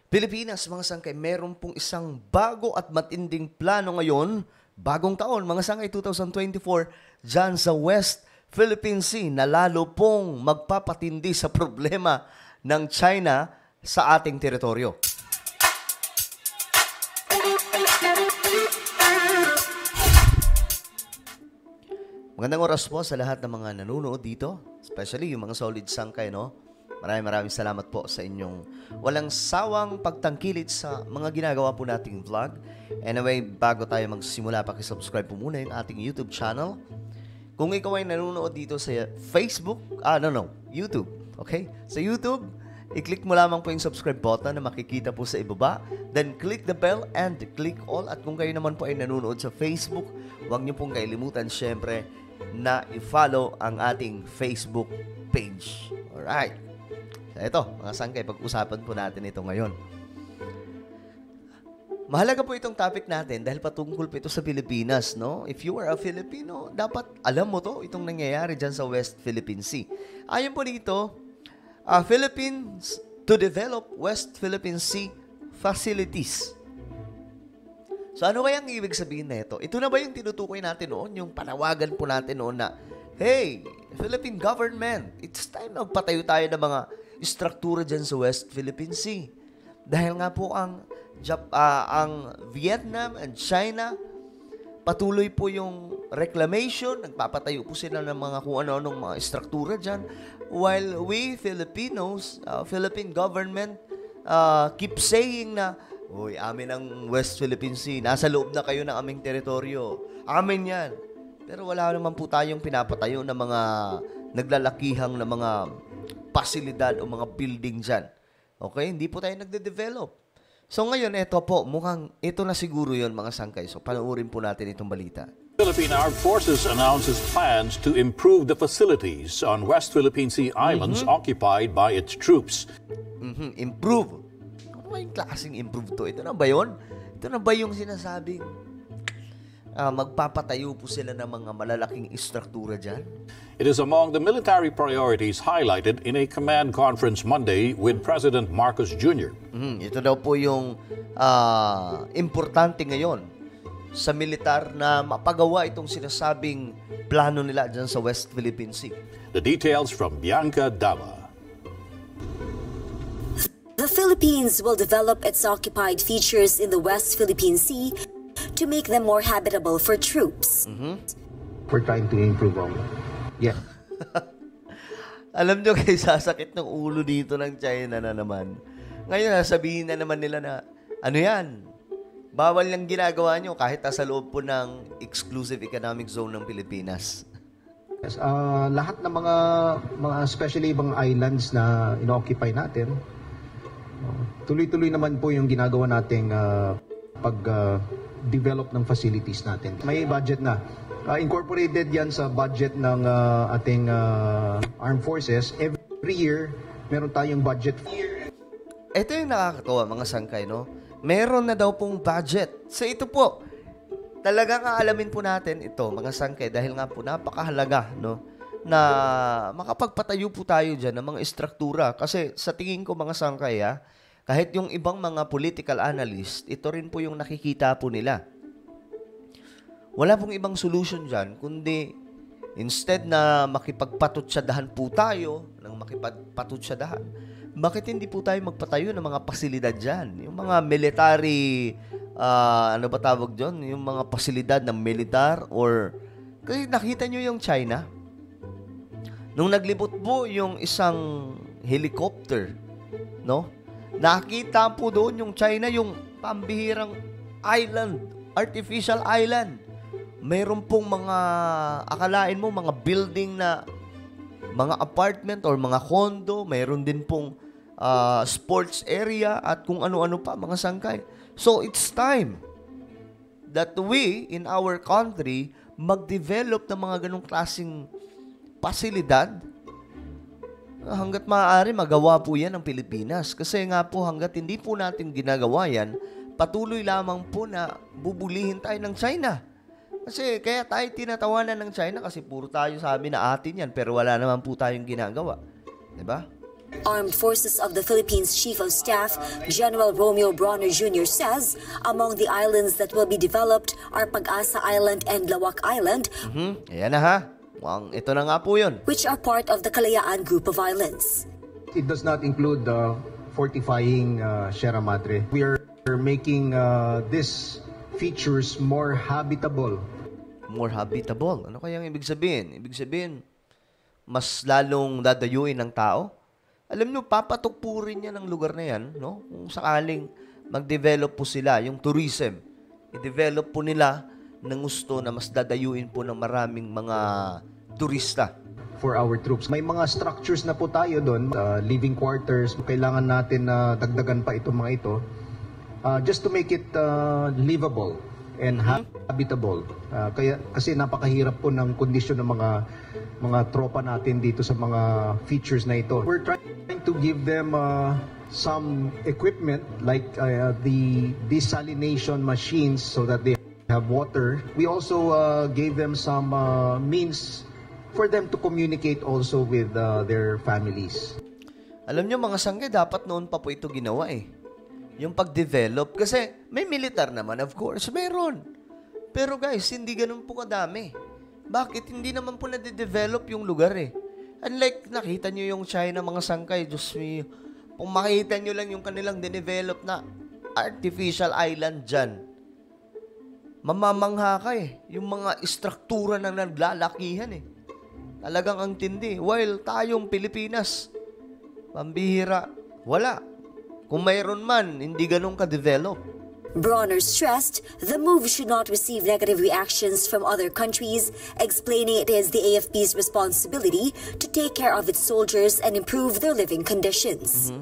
Pilipinas, mga sangkay, meron pong isang bago at matinding plano ngayon, bagong taon, mga sangkay 2024, dyan sa West Philippine Sea na lalo pong magpapatindi sa problema ng China sa ating teritoryo. Magandang oras po sa lahat ng mga nanonood dito, especially yung mga solid sangkay, no? Maraming salamat po sa inyong walang sawang pagtangkilik sa mga ginagawa po nating vlog. Anyway, bago tayo magsimula, pakisubscribe po muna yung ating YouTube channel. Kung ikaw ay nanonood dito sa Facebook, YouTube, okay? Sa YouTube, i-click mo lamang po yung subscribe button na makikita po sa ibaba. Then click the bell and click all. At kung kayo naman po ay nanonood sa Facebook, huwag niyo pong kailimutan syempre na i-follow ang ating Facebook page. Alright. Ito, mga sangkay, pag-usapan po natin ito ngayon. Mahalaga po itong topic natin dahil patungkol po ito sa Pilipinas, no? If you are a Filipino, dapat alam mo to, itong nangyayari dyan sa West Philippine Sea. Ayon po dito, Philippines to develop West Philippine Sea facilities. So ano kaya ang ibig sabihin na ito? Ito na ba yung tinutukoy natin noon? Yung panawagan po natin noon na, hey, Philippine government, it's time na magpatayo tayo ng mga struktura dyan sa West Philippine Sea. Dahil nga po ang Vietnam and China, patuloy po yung reclamation, nagpapatayo po sila ng mga kung ano-anong mga struktura dyan. While we Filipinos, Philippine government, keep saying na, uy, amin ang West Philippine Sea, nasa loob na kayo ng aming teritoryo. Amin yan. Pero wala naman po tayong pinapatayo ng mga naglalakihang na mga pasilidad o mga building dyan. Okay? Hindi po tayo nagde-develop. So ngayon, ito po, mukhang ito na siguro yon mga sangkay. So panoorin po natin itong balita. Philippine Armed Forces announces plans to improve the facilities on West Philippine Sea islands occupied by its troops. Improve. Ano ba yung klaseng improve to? Ito na ba yun? Ito na ba yung sinasabing magpapatayo po sila ng mga malalaking istruktura dyan? It is among the military priorities highlighted in a command conference Monday with President Marcos Jr. Ito daw po yung importante ngayon sa militar na mapagawa itong sinasabing plano nila dyan sa West Philippine Sea. The details from Bianca Dava. The Philippines will develop its occupied features in the West Philippine Sea to make them more habitable for troops. We're trying to improve on. Yeah. Alam nyo guys, sasakit ng ulo dito ng China na naman. Ngayon, sabihin na naman nila na, ano yan? Bawal lang ginagawa nyo kahit nasa loob po ng exclusive economic zone ng Pilipinas. Yes, lahat ng mga especially ibang islands na ino-occupy natin, tuloy-tuloy naman po yung ginagawa nating pag-develop ng facilities natin. May budget na. Incorporated yan sa budget ng ating armed forces. Every year, meron tayong budget. Ito yung nakakatawa mga sangkay, no? Meron na daw pong budget. So ito po, talagang aalamin po natin ito, mga sangkay, dahil nga po napakahalaga, no? Na makapagpatayo po tayo dyan ng mga istruktura. Kasi sa tingin ko mga sangkay, kahit yung ibang mga political analyst, ito rin po yung nakikita po nila. Wala pong ibang solution dyan, kundi instead na makipagpatutsyadahan po tayo, bakit hindi po tayo magpatayo ng mga pasilidad dyan? Yung mga military, yung mga pasilidad ng militar kasi nakita nyo yung China? Nung naglibot po yung isang helicopter, no? Nakita po doon yung China, yung pambihirang island, artificial island. Mayroon pong mga, akalain mo, mga building na, mga apartment or mga condo, mayroon din pong sports area at kung ano-ano pa, mga sangkay. So, it's time that we, in our country, mag-develop ng mga ganong klaseng pasilidad. Hanggat maaari, magawa po yan ng Pilipinas. Kasi nga po, hanggat hindi po natin ginagawa yan, patuloy lamang po na bubulihin tayo ng China. Kasi kaya tayo tinatawanan ng China kasi puro tayo sabi na atin yan pero wala naman po tayong ginagawa. 'Di ba? Armed Forces of the Philippines Chief of Staff General Romeo Bronner Jr. says among the islands that will be developed are Pag-asa Island and Lawak Island, Ayan na ha. Ito na nga po yun. which are part of the Kalayaan group of islands. It does not include fortifying Sierra Madre. We are making these features more habitable. More habitable. Ano kayang ibig sabihin? Ibig sabihin, mas lalong dadayuin ng tao? Alam nyo, papatok po rin yan ang lugar na yan, no? Kung sakaling mag-develop po sila, yung tourism, i-develop po nila ng gusto na mas dadayuin po ng maraming mga turista. For our troops. May mga structures na po tayo doon, living quarters. Kailangan natin na dagdagan pa itong mga ito just to make it livable and habitable. Kasi napakahirap po ng kondisyon ng mga tropa natin dito sa mga features na ito. We're trying to give them some equipment like the desalination machines so that they have water. We also gave them some means for them to communicate also with their families. Alam nyo mga sangge, dapat noon pa po ito ginawa eh. Yung pag-develop. Kasi may militar naman, of course, meron. Pero guys, hindi ganun po kadami. Bakit? Hindi naman po nade-develop yung lugar eh. Unlike nakita nyo yung China mga sangkay, Diyos me, kung makita nyo lang yung kanilang dinevelop na artificial island dyan, mamamangha ka eh. Yung mga istruktura na naglalakihan eh. Talagang ang tindi. While tayong Pilipinas, pambihira, wala. Kung mayroon man, hindi ganun ka-develop. Bronner stressed the move should not receive negative reactions from other countries, explaining it is the AFP's responsibility to take care of its soldiers and improve their living conditions.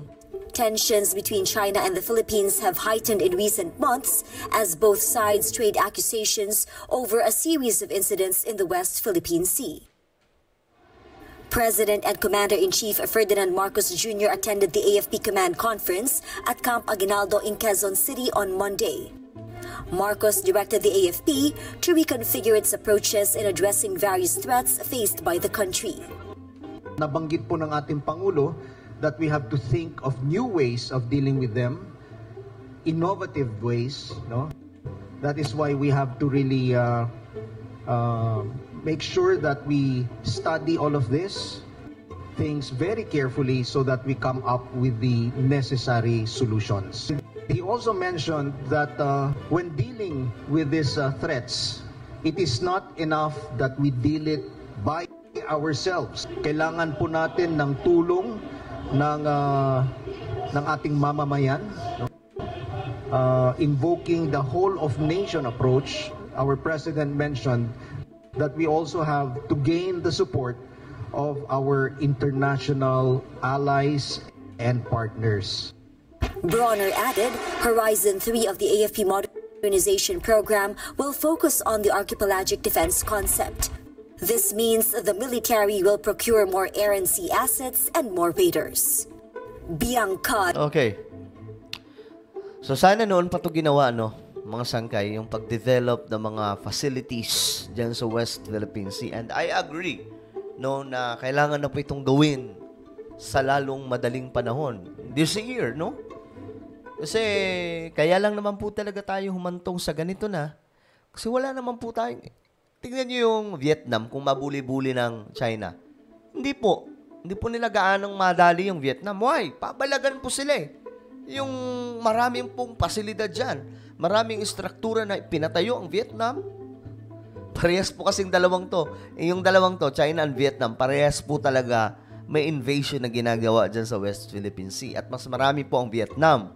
Tensions between China and the Philippines have heightened in recent months as both sides trade accusations over a series of incidents in the West Philippine Sea. President and Commander-in-Chief Ferdinand Marcos Jr. attended the AFP Command Conference at Camp Aguinaldo in Quezon City on Monday. Marcos directed the AFP to reconfigure its approaches in addressing various threats faced by the country. Nabanggit po ng ating Pangulo that we have to think of new ways of dealing with them, innovative ways, no? That is why we have to really make sure that we study all of this things very carefully so that we come up with the necessary solutions. He also mentioned that when dealing with these threats, it is not enough that we deal it by ourselves. Kailangan po natin ng tulong ng ating mamamayan, no? Invoking the whole of nation approach. Our president mentioned that we also have to gain the support of our international allies and partners. Bronner added, Horizon 3 of the AFP modernization program will focus on the archipelagic defense concept. This means the military will procure more air and sea assets and more raiders. Bianca. Okay. So sana noon pa ito ginawa, no? Mga sangkay, yung pag-develop ng mga facilities dyan sa West Philippine Sea. And I agree, no, na kailangan na po itong gawin sa lalong madaling panahon. This year, no? Kasi kaya lang naman po talaga tayo humantong sa ganito na. Kasi wala naman po tayong... Tingnan nyo yung Vietnam kung mabuli-buli ng China. Hindi po. Hindi po nila gaanong madali yung Vietnam. Why? Pabalagan po sila eh. Yung maraming pong pasilidad dyan. Maraming istruktura na pinatayo ang Vietnam. Parehas po kasing dalawang to. Yung dalawang to, China and Vietnam, parehas po talaga may invasion na ginagawa dyan sa West Philippine Sea. At mas marami po ang Vietnam.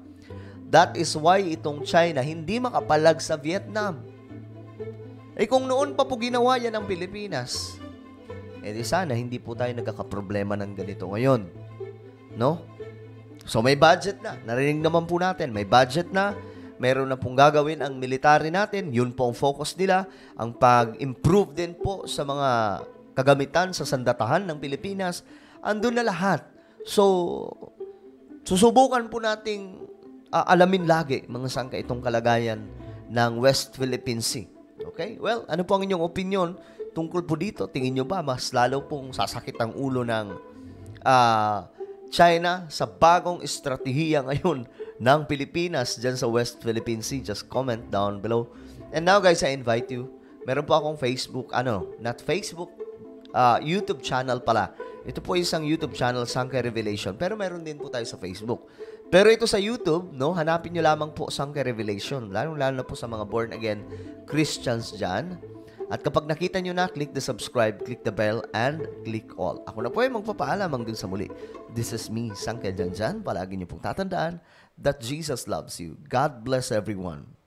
That is why itong China hindi makapalag sa Vietnam. Eh kung noon pa po ginawa yan ang Pilipinas, eh di sana hindi po tayo nagkakaproblema ng ganito ngayon. No? So may budget na. Narinig naman po natin, may budget na. Meron na pong gagawin ang military natin. Yun po ang focus nila. Ang pag-improve din po sa mga kagamitan sa sandatahan ng Pilipinas. Andun na lahat. So, susubukan po nating alamin lagi, mga sangka, itong kalagayan ng West Philippine Sea. Okay? Well, ano po ang inyong opinion tungkol po dito? Tingin nyo ba mas lalo pong sasakit ang ulo ng China sa bagong estratehiya ngayon ng Pilipinas dyan sa West Philippine Sea? Just comment down below. And now guys, I invite you. Meron po akong YouTube channel pala. Ito po isang YouTube channel, Sangkay Revelation. Pero meron din po tayo sa Facebook. Pero ito sa YouTube, no, hanapin nyo lamang po Sangkay Revelation. Lalo na po sa mga born again Christians dyan. At kapag nakita nyo na, click the subscribe, click the bell, and click all. Ako na po ay magpapaalam hanggang sa muli. This is me, Sangkay Janjan. Palagi nyo pong tatandaan that Jesus loves you. God bless everyone.